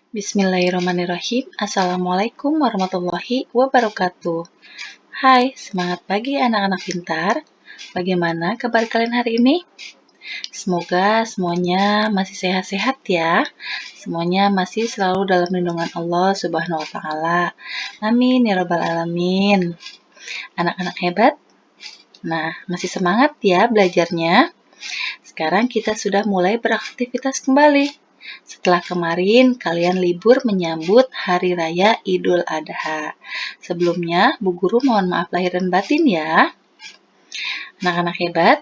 Bismillahirrahmanirrahim. Assalamualaikum warahmatullahi wabarakatuh. Hai, semangat pagi anak-anak pintar. Bagaimana kabar kalian hari ini? Semoga semuanya masih sehat-sehat ya. Semuanya masih selalu dalam lindungan Allah Subhanahu wa taala. Amin ya rabbal alamin. Anak-anak hebat? Nah, masih semangat ya belajarnya? Sekarang kita sudah mulai beraktivitas kembali. Setelah kemarin kalian libur menyambut Hari Raya Idul Adha. Sebelumnya, Bu Guru mohon maaf lahir dan batin ya. Anak-anak hebat.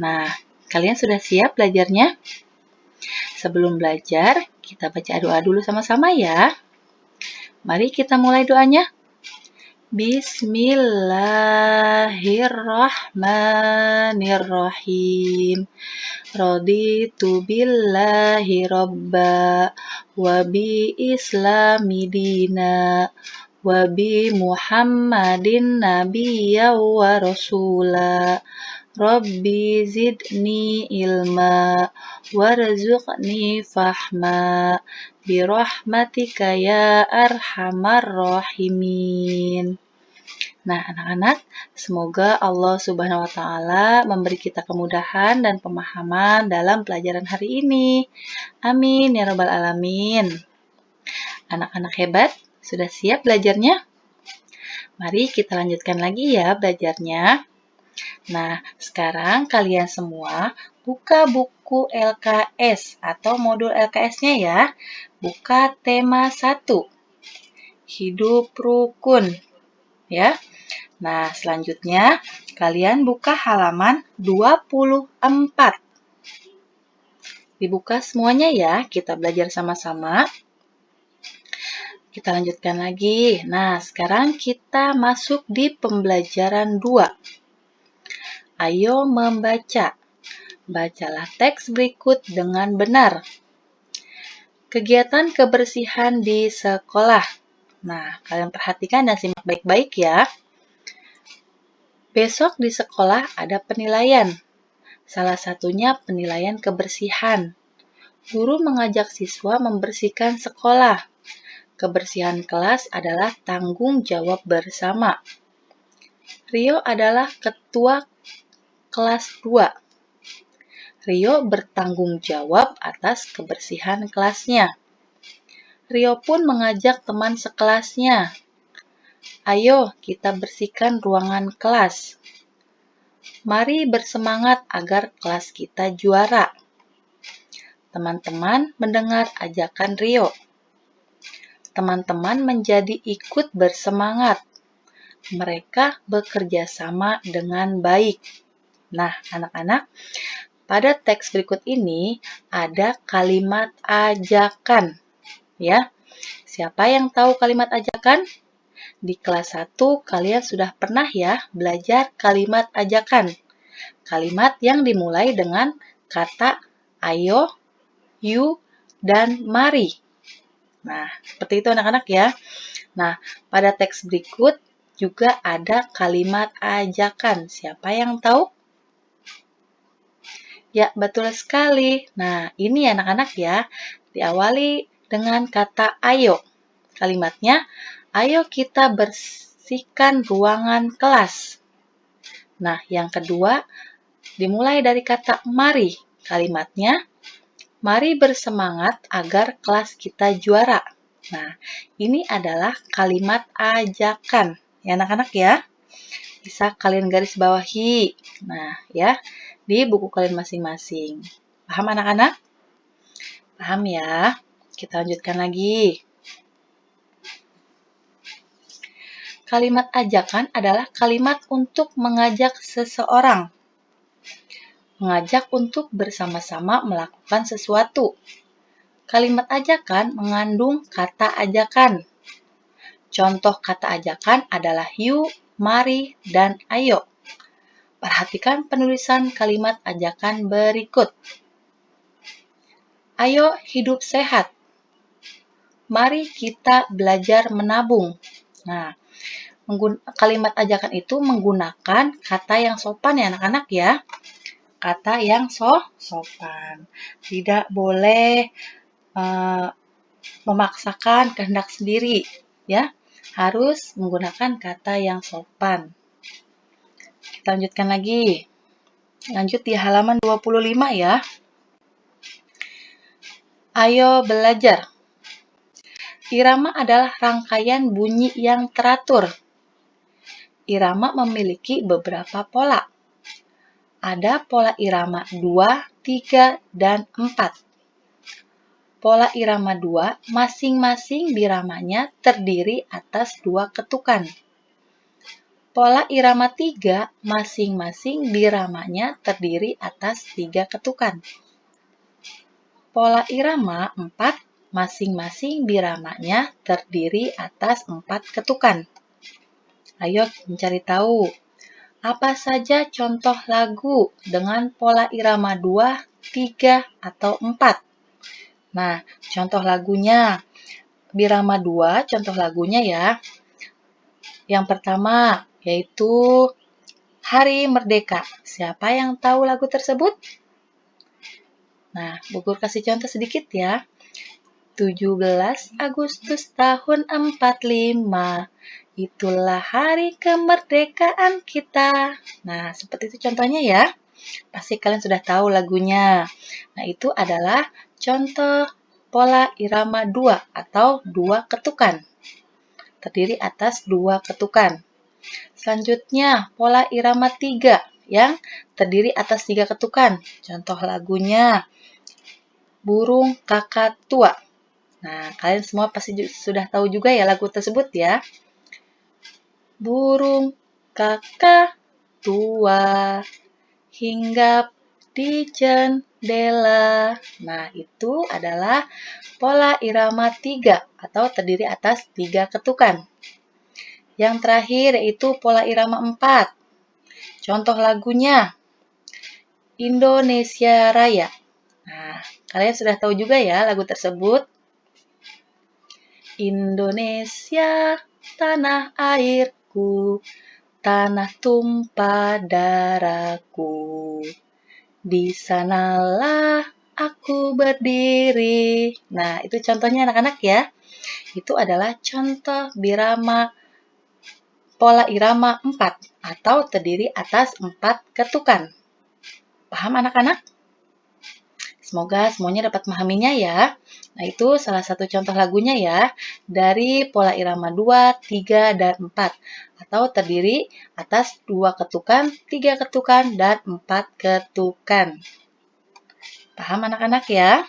Nah, kalian sudah siap belajarnya? Sebelum belajar, kita baca doa dulu sama-sama ya. Mari kita mulai doanya. Bismillahirrahmanirrahim. Raditu billahi robba wa bi islami dina wa bi muhammadin nabiyya wa rasula. Rabbi zidni ilma warzuqni fahma birahmatika ya arhamar rahimin. Nah, anak-anak, semoga Allah Subhanahu wa taala memberi kita kemudahan dan pemahaman dalam pelajaran hari ini. Amin ya rabbal alamin. Anak-anak hebat, sudah siap belajarnya? Mari kita lanjutkan lagi ya belajarnya. Nah, sekarang kalian semua buka buku LKS atau modul LKS-nya ya. Buka tema 1. Hidup rukun. Ya. Nah, selanjutnya kalian buka halaman 24. Dibuka semuanya ya, kita belajar sama-sama. Kita lanjutkan lagi. Nah, sekarang kita masuk di pembelajaran 2. Ayo membaca. Bacalah teks berikut dengan benar. Kegiatan kebersihan di sekolah. Nah, kalian perhatikan dan simak baik-baik ya. Besok di sekolah ada penilaian. Salah satunya penilaian kebersihan. Guru mengajak siswa membersihkan sekolah. Kebersihan kelas adalah tanggung jawab bersama. Rio adalah ketua kelas 2. Rio bertanggung jawab atas kebersihan kelasnya. Rio pun mengajak teman sekelasnya. Ayo kita bersihkan ruangan kelas. Mari bersemangat agar kelas kita juara. Teman-teman mendengar ajakan Rio. Teman-teman menjadi ikut bersemangat. Mereka bekerja sama dengan baik. Nah, anak-anak, pada teks berikut ini ada kalimat ajakan. Ya, siapa yang tahu kalimat ajakan? Di kelas 1 kalian sudah pernah ya belajar kalimat ajakan. Kalimat yang dimulai dengan kata ayo, you, dan mari. Nah, seperti itu anak-anak ya. Nah, pada teks berikut juga ada kalimat ajakan. Siapa yang tahu? Ya, betul sekali. Nah, ini anak-anak ya. Diawali dengan kata ayo. Kalimatnya, ayo kita bersihkan ruangan kelas. Nah, yang kedua, dimulai dari kata mari. Kalimatnya, mari bersemangat agar kelas kita juara. Nah, ini adalah kalimat ajakan. Ya, anak-anak ya. Bisa kalian garis bawahi. Nah, ya, di buku kalian masing-masing. Paham anak-anak? Paham ya? Kita lanjutkan lagi. Kalimat ajakan adalah kalimat untuk mengajak seseorang. Mengajak untuk bersama-sama melakukan sesuatu. Kalimat ajakan mengandung kata ajakan. Contoh kata ajakan adalah yuk, mari, dan ayo. Perhatikan penulisan kalimat ajakan berikut. Ayo hidup sehat. Mari kita belajar menabung. Nah, kalimat ajakan itu menggunakan kata yang sopan ya anak-anak ya. Kata yang sopan. Tidak boleh memaksakan kehendak sendiri, ya. Harus menggunakan kata yang sopan. Kita lanjutkan lagi. Lanjut di halaman 25 ya. Ayo belajar. Irama adalah rangkaian bunyi yang teratur. Irama memiliki beberapa pola. Ada pola irama 2, 3, dan 4. Pola irama 2 masing-masing biramanya terdiri atas 2 ketukan. Pola irama 3 masing-masing biramanya terdiri atas 3 ketukan. Pola irama 4 masing-masing biramanya terdiri atas 4 ketukan. Ayo mencari tahu, apa saja contoh lagu dengan pola irama 2, 3, atau 4? Nah, contoh lagunya, birama 2, contoh lagunya ya. Yang pertama, yaitu Hari Merdeka. Siapa yang tahu lagu tersebut? Nah, Bu Guru kasih contoh sedikit ya. 17 Agustus tahun 45, itulah hari kemerdekaan kita. Nah, seperti itu contohnya ya. Pasti kalian sudah tahu lagunya. Nah, itu adalah contoh pola irama 2 atau 2 ketukan. Terdiri atas 2 ketukan. Selanjutnya, pola irama 3 yang terdiri atas 3 ketukan. Contoh lagunya Burung Kakak Tua. Nah, kalian semua pasti sudah tahu juga ya lagu tersebut ya. Burung kakak tua hinggap di jendela. Nah, itu adalah pola irama 3 atau terdiri atas 3 ketukan. Yang terakhir yaitu pola irama 4. Contoh lagunya Indonesia Raya. Nah, kalian sudah tahu juga ya lagu tersebut. Indonesia, tanah airku, tanah tumpah darahku. Di sanalah aku berdiri. Nah, itu contohnya anak-anak ya. Itu adalah contoh birama pola irama 4 atau terdiri atas 4 ketukan. Paham anak-anak? Semoga semuanya dapat memahaminya ya. Nah, itu salah satu contoh lagunya ya, dari pola irama 2, 3, dan 4. Atau terdiri atas 2 ketukan, 3 ketukan, dan 4 ketukan. Paham anak-anak ya?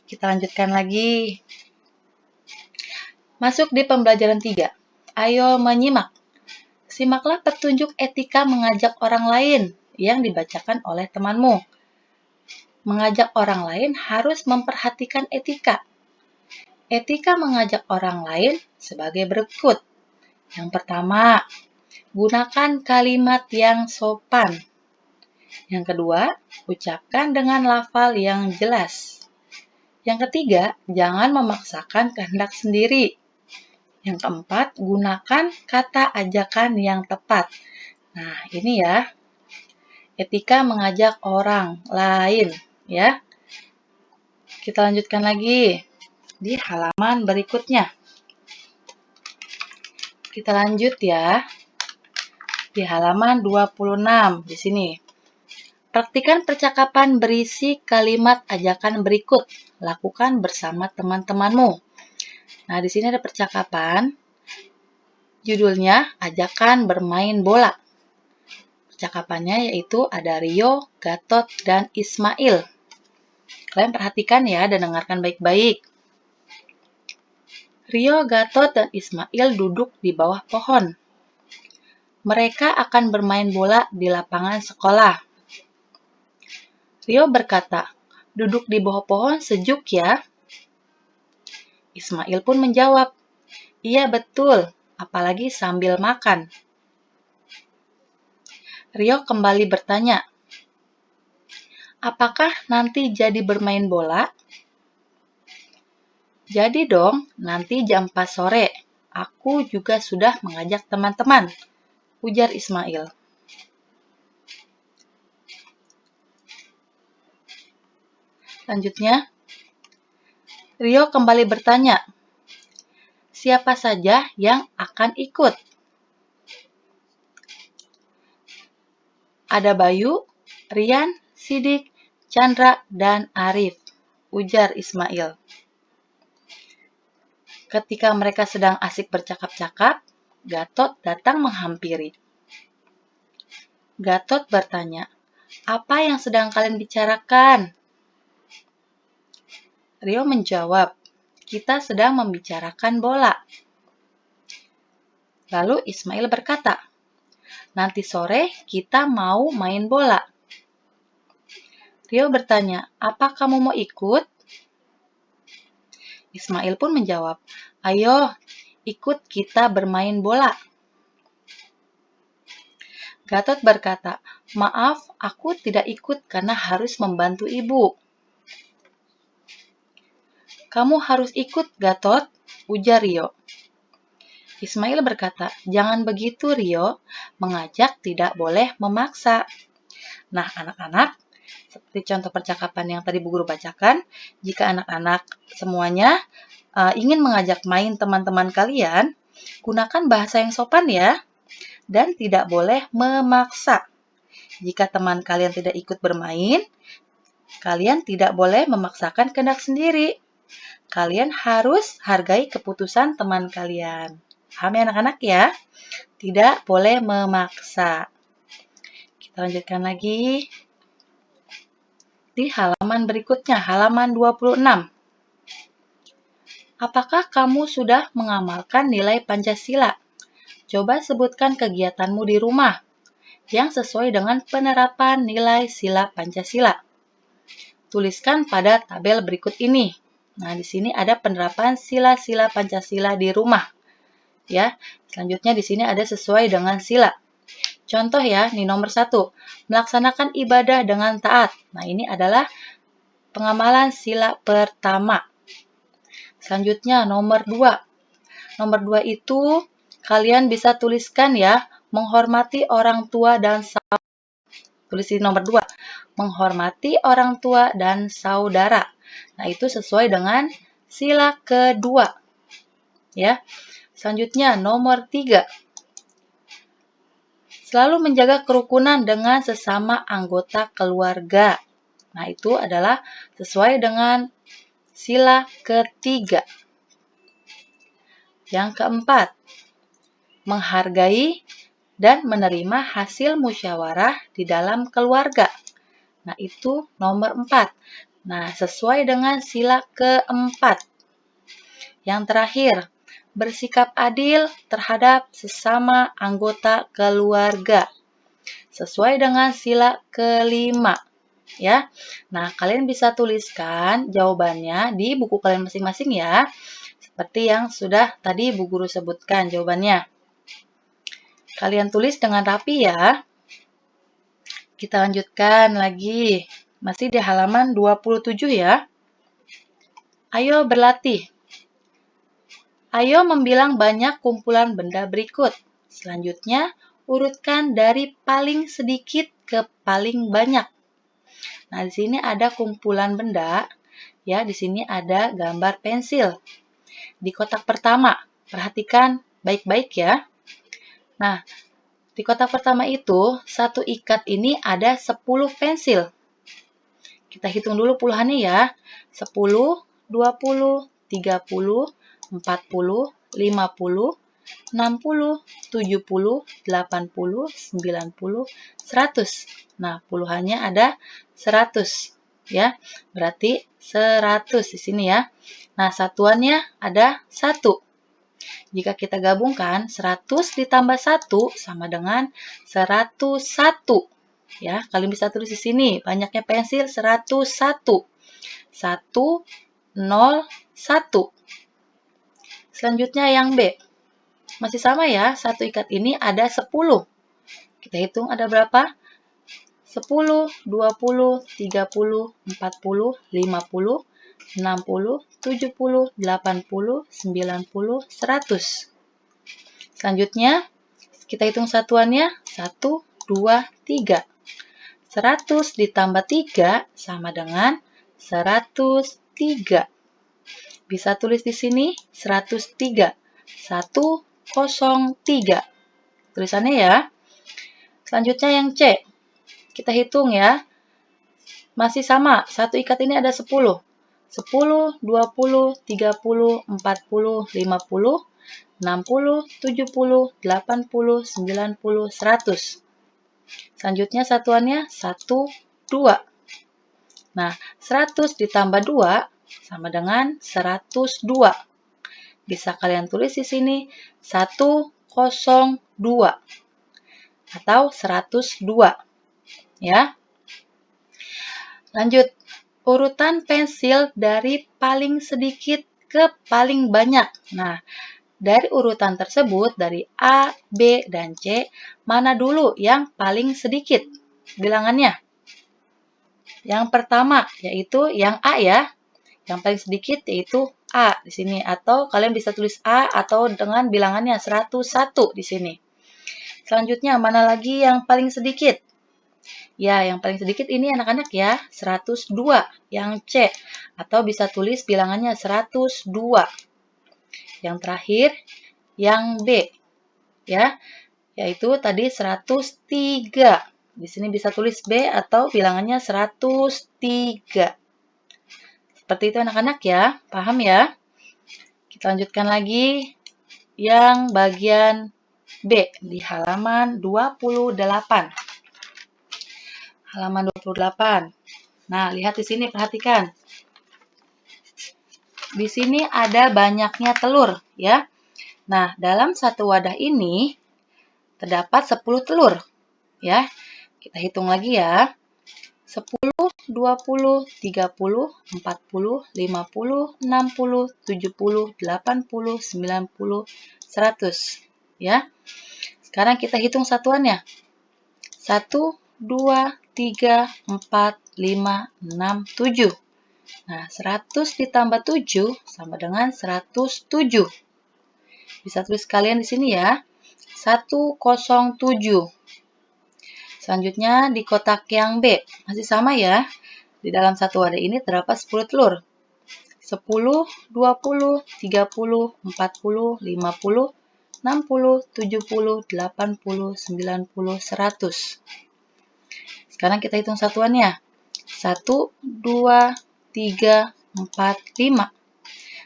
Kita lanjutkan lagi. Masuk di pembelajaran 3. Ayo menyimak. Simaklah petunjuk etika mengajak orang lain yang dibacakan oleh temanmu. Mengajak orang lain harus memperhatikan etika. Etika mengajak orang lain sebagai berikut. Yang pertama, gunakan kalimat yang sopan. Yang kedua, ucapkan dengan lafal yang jelas. Yang ketiga, jangan memaksakan kehendak sendiri. Yang keempat, gunakan kata ajakan yang tepat. Nah, ini ya, etika mengajak orang lain, ya. Kita lanjutkan lagi di halaman berikutnya. Kita lanjut ya. Di halaman 26 di sini. Praktikan percakapan berisi kalimat ajakan berikut. Lakukan bersama teman-temanmu. Nah, di sini ada percakapan. Judulnya ajakan bermain bola. Percakapannya yaitu ada Rio, Gatot, dan Ismail. Kalian perhatikan ya dan dengarkan baik-baik. Rio, Gatot, dan Ismail duduk di bawah pohon. Mereka akan bermain bola di lapangan sekolah. Rio berkata, "Duduk di bawah pohon sejuk ya." Ismail pun menjawab, "Iya betul, apalagi sambil makan." Rio kembali bertanya, "Apakah nanti jadi bermain bola?" "Jadi dong, nanti jam 4 sore. Aku juga sudah mengajak teman-teman," ujar Ismail. Selanjutnya, Rio kembali bertanya, siapa saja yang akan ikut? Ada Bayu, Rian, Sidik, Chandra, dan Arif, ujar Ismail. Ketika mereka sedang asik bercakap-cakap, Gatot datang menghampiri. Gatot bertanya, apa yang sedang kalian bicarakan? Rio menjawab, kita sedang membicarakan bola. Lalu Ismail berkata, nanti sore kita mau main bola. Rio bertanya, apa kamu mau ikut? Ismail pun menjawab, ayo ikut kita bermain bola. Gatot berkata, maaf, aku tidak ikut karena harus membantu ibu. Kamu harus ikut, Gatot, ujar Rio. Ismail berkata, jangan begitu, Rio. Mengajak tidak boleh memaksa. Nah, anak-anak, seperti contoh percakapan yang tadi Bu Guru bacakan, jika anak-anak semuanya ingin mengajak main teman-teman kalian, gunakan bahasa yang sopan ya, dan tidak boleh memaksa. Jika teman kalian tidak ikut bermain, kalian tidak boleh memaksakan kehendak sendiri. Kalian harus hargai keputusan teman kalian. Paham ya anak-anak ya? Tidak boleh memaksa. Kita lanjutkan lagi di halaman berikutnya, halaman 26. Apakah kamu sudah mengamalkan nilai Pancasila? Coba sebutkan kegiatanmu di rumah yang sesuai dengan penerapan nilai sila Pancasila. Tuliskan pada tabel berikut ini. Nah, di sini ada penerapan sila-sila Pancasila di rumah. Ya, selanjutnya di sini ada sesuai dengan sila. Contoh ya, ini nomor 1, melaksanakan ibadah dengan taat. Nah, ini adalah pengamalan sila pertama. Selanjutnya nomor 2. Nomor 2 itu kalian bisa tuliskan ya, menghormati orang tua dan saudara. Tulis di nomor 2, menghormati orang tua dan saudara. Nah, itu sesuai dengan sila kedua. Ya. Selanjutnya nomor 3. Selalu menjaga kerukunan dengan sesama anggota keluarga. Nah, itu adalah sesuai dengan sila ketiga. Yang keempat, menghargai dan menerima hasil musyawarah di dalam keluarga. Nah, itu nomor 4. Nah, sesuai dengan sila keempat. Yang terakhir, bersikap adil terhadap sesama anggota keluarga. Sesuai dengan sila kelima. Ya. Nah, kalian bisa tuliskan jawabannya di buku kalian masing-masing ya. Seperti yang sudah tadi Bu Guru sebutkan jawabannya. Kalian tulis dengan rapi ya. Kita lanjutkan lagi. Masih di halaman 27 ya. Ayo berlatih. Ayo membilang banyak kumpulan benda berikut. Selanjutnya, urutkan dari paling sedikit ke paling banyak. Nah, di sini ada kumpulan benda. Ya, di sini ada gambar pensil. Di kotak pertama, perhatikan baik-baik ya. Nah, di kotak pertama itu, satu ikat ini ada 10 pensil. Kita hitung dulu puluhannya ya. 10, 20, 30, 40, 50, 60, 70, 80, 90, 100. Nah, puluhannya ada 100. Ya, berarti 100 di sini ya. Nah, satuannya ada 1. Jika kita gabungkan, 100 ditambah 1 sama dengan 101. Ya, kalian bisa tulis di sini. Banyaknya pensil 101. 1, 0, 1. Selanjutnya yang B. Masih sama ya, satu ikat ini ada 10. Kita hitung ada berapa? 10, 20, 30, 40, 50, 60, 70, 80, 90, 100. Selanjutnya, kita hitung satuannya. 1, 2, 3. 100 ditambah 3 sama dengan 103. Bisa tulis di sini 103. 103. Tulisannya ya. Selanjutnya yang C. Kita hitung ya. Masih sama, satu ikat ini ada 10. 10, 20, 30, 40, 50, 60, 70, 80, 90, 100. Selanjutnya satuannya 1, 2. Nah, 100 ditambah 2 sama dengan 102. Bisa kalian tulis di sini 102 atau 102. Ya. Lanjut, urutan pensil dari paling sedikit ke paling banyak. Nah, dari urutan tersebut, dari A, B, dan C, mana dulu yang paling sedikit bilangannya? Yang pertama, yaitu yang A ya. Yang paling sedikit yaitu A di sini. Atau kalian bisa tulis A atau dengan bilangannya 101 di sini. Selanjutnya, mana lagi yang paling sedikit? Ya, yang paling sedikit ini anak-anak ya, 102, yang C. Atau bisa tulis bilangannya 102. Yang terakhir, yang B. Ya, yaitu tadi 103. Di sini bisa tulis B atau bilangannya 103. Seperti itu anak-anak ya, paham ya? Kita lanjutkan lagi yang bagian B di halaman 28. Halaman 28. Nah, lihat di sini, perhatikan. Di sini ada banyaknya telur, ya. Nah, dalam satu wadah ini terdapat 10 telur, ya. Kita hitung lagi ya. 10, 20, 30, 40, 50, 60, 70, 80, 90, 100, ya. Sekarang kita hitung satuannya. 1, 2, 3, 4, 5, 6, 7. Nah, 100 ditambah 7 sama dengan 107. Bisa tulis kalian di sini ya. 107. Selanjutnya di kotak yang B. Masih sama ya. Di dalam satu wadah ini terdapat 10 telur. 10, 20, 30, 40, 50, 60, 70, 80, 90, 100. Sekarang kita hitung satuannya. 1, 2, 3, 4, 5.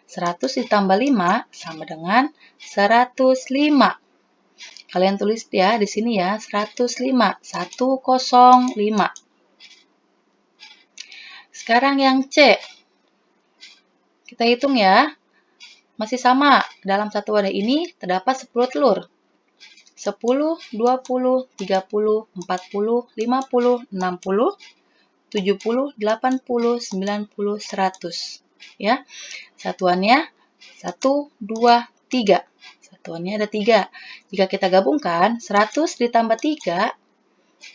100 ditambah 5 sama dengan 105. Kalian tulis ya di sini ya, 105. 105. Sekarang yang C. Kita hitung ya. Masih sama. Dalam satu wadah ini terdapat 10 telur. 10, 20, 30, 40, 50, 60, 70, 80, 90, 100. Ya. Satuannya 1, 2, 3. Satuannya ada 3. Jika kita gabungkan, 100 ditambah 3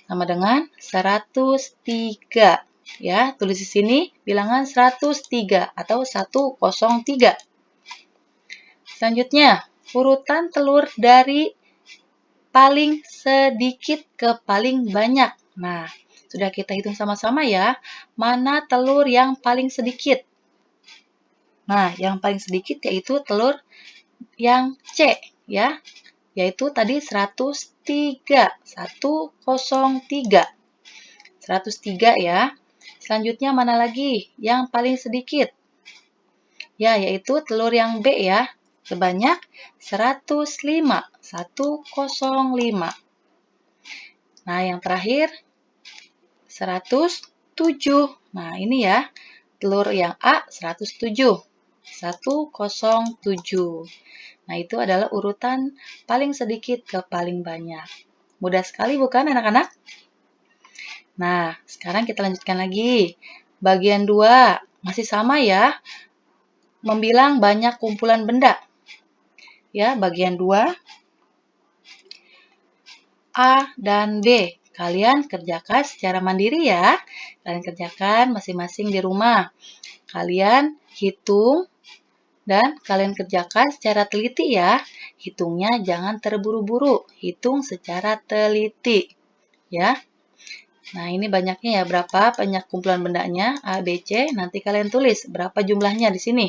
sama dengan 103. Ya, tulis di sini bilangan 103 atau 103. Selanjutnya, urutan telur dari paling sedikit ke paling banyak. Nah, sudah kita hitung sama-sama ya, mana telur yang paling sedikit. Nah, yang paling sedikit yaitu telur yang C, ya. Yaitu tadi 103. 103. 103 ya. Selanjutnya mana lagi yang paling sedikit? Ya, yaitu telur yang B ya. Sebanyak 105. 105. Nah, yang terakhir 107. Nah, ini ya. Telur yang A 107. 107. Nah, itu adalah urutan paling sedikit ke paling banyak. Mudah sekali bukan anak-anak? Nah, sekarang kita lanjutkan lagi. Bagian 2. Masih sama ya. Membilang banyak kumpulan benda. Ya, bagian 2. A dan B. Kalian kerjakan secara mandiri ya. Kalian kerjakan masing-masing di rumah. Kalian hitung dan kalian kerjakan secara teliti ya. Hitungnya jangan terburu-buru. Hitung secara teliti. Ya. Nah, ini banyaknya ya. Berapa banyak kumpulan bendanya? A, B, C. Nanti kalian tulis berapa jumlahnya di sini.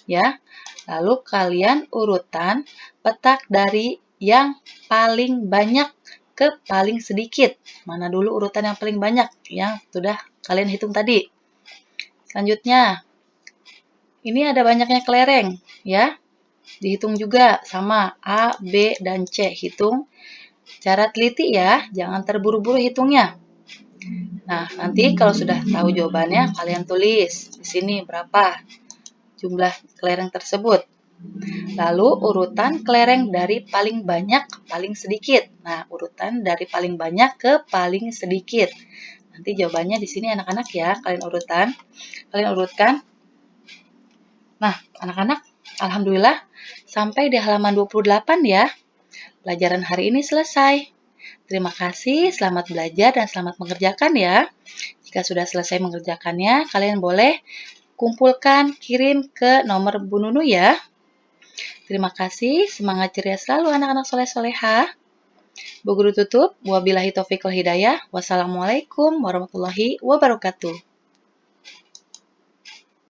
ya. Lalu kalian urutan petak dari yang paling banyak ke paling sedikit. Mana dulu urutan yang paling banyak yang sudah kalian hitung tadi. Selanjutnya, ini ada banyaknya kelereng, ya. Dihitung juga sama A, B, dan C. Hitung cara teliti ya, jangan terburu-buru hitungnya. Nah, nanti kalau sudah tahu jawabannya, kalian tulis di sini berapa jumlah kelereng tersebut. Lalu urutan kelereng dari paling banyak ke paling sedikit. Nah, urutan dari paling banyak ke paling sedikit. Nanti jawabannya di sini anak-anak ya, kalian urutkan. Nah, anak-anak, alhamdulillah sampai di halaman 28 ya. Pelajaran hari ini selesai. Terima kasih, selamat belajar dan selamat mengerjakan ya. Jika sudah selesai mengerjakannya, kalian boleh kumpulkan, kirim ke nomor Bu Nunu ya. Terima kasih, semangat ceria selalu anak-anak soleh-soleha. Bu Guru tutup, wabillahi taufiq wal hidayah. Wassalamualaikum warahmatullahi wabarakatuh.